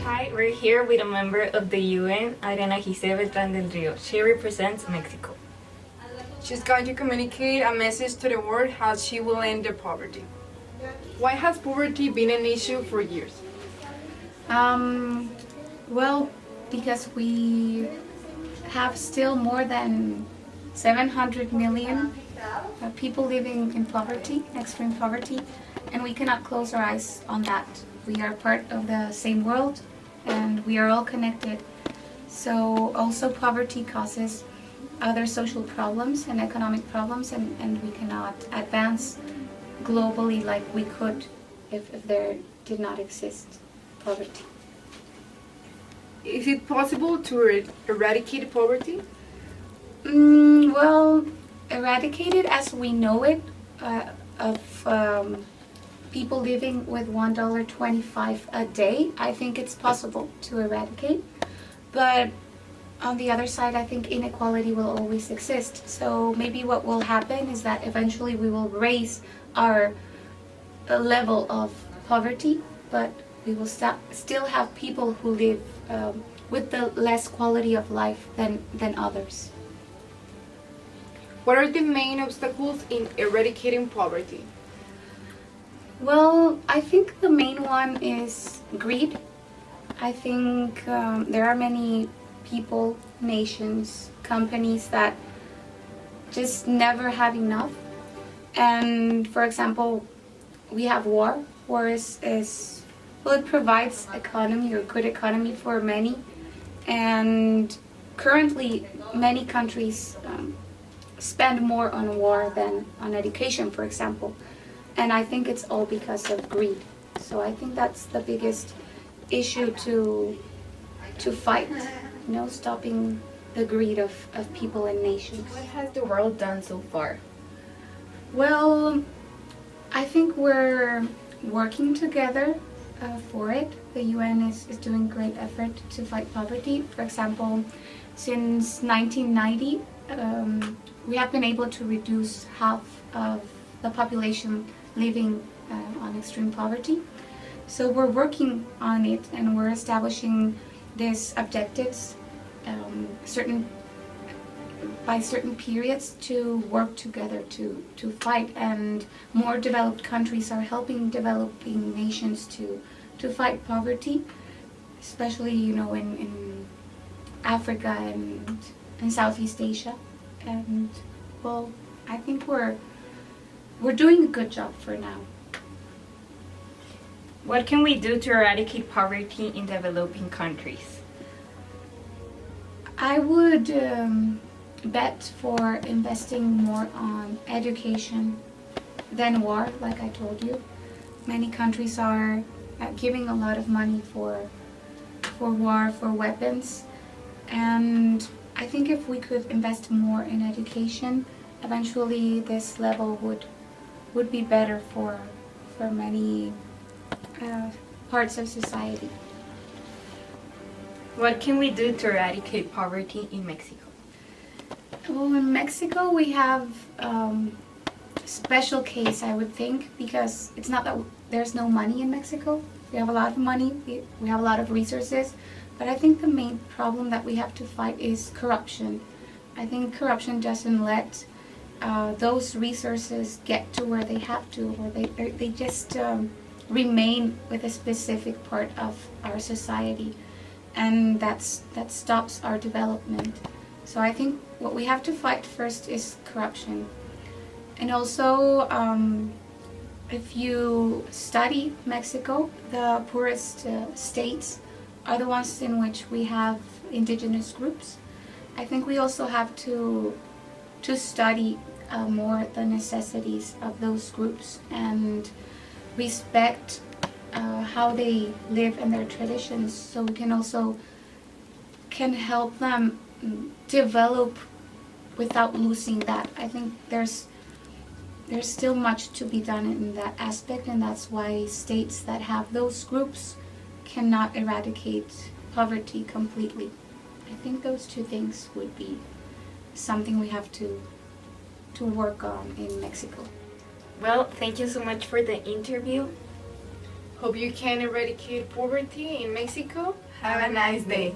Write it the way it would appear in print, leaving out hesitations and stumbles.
Hi, we're here with a member of the UN, Adriana Giselle Beltrán del Rio. She represents Mexico. She's going to communicate a message to the world how she will end the poverty. Why has poverty been an issue for years? Well, because we have still more than 700 million people living in poverty, extreme poverty, and we cannot close our eyes on that. We are part of the same world and we are all connected. So also poverty causes other social problems and economic problems, and we cannot advance globally like we could if there did not exist poverty. Is it possible to eradicate poverty? Well, eradicate it as we know it, of people living with $1.25 a day, I think it's possible to eradicate. But on the other side, I think inequality will always exist. So maybe what will happen is that eventually we will raise our level of poverty, but we will still have people who live with the less quality of life than others. What are the main obstacles in eradicating poverty? Well, I think the main one is greed. I think there are many people, nations, companies that just never have enough. And for example, we have war. War is well, it provides economy or good economy for many. And currently, many countries spend more on war than on education, for example. And I think it's all because of greed. So I think that's the biggest issue to fight, stopping the greed of people and nations. What has the world done so far? Well, I think we're working together for it. The UN is doing great effort to fight poverty. For example, since 1990, we have been able to reduce half of the population living on extreme poverty. So we're working on it, and we're establishing these objectives by certain periods to work together to fight. And more developed countries are helping developing nations to fight poverty, especially in Africa and Southeast Asia. And well, I think we're doing a good job for now. What can we do to eradicate poverty in developing countries? I would bet for investing more on education than war, like I told you. Many countries are giving a lot of money for war, for weapons. And I think if we could invest more in education, eventually this level would be better for many parts of society. What can we do to eradicate poverty in Mexico? Well, in Mexico we have special case, I would think, because it's not that there's no money in Mexico. We have a lot of money, we have a lot of resources, but I think the main problem that we have to fight is corruption. I think corruption doesn't let those resources get to where they have to, or they just remain with a specific part of our society, and that stops our development. So I think what we have to fight first is corruption. And also, if you study Mexico, the poorest states are the ones in which we have indigenous groups. I think we also have to study more the necessities of those groups and respect how they live and their traditions, so we can help them develop without losing that. I think there's still much to be done in that aspect, and that's why states that have those groups cannot eradicate poverty completely. I think those two things would be something we have to work on in Mexico. Well, thank you so much for the interview. Hope you can eradicate poverty in Mexico. Have a nice day.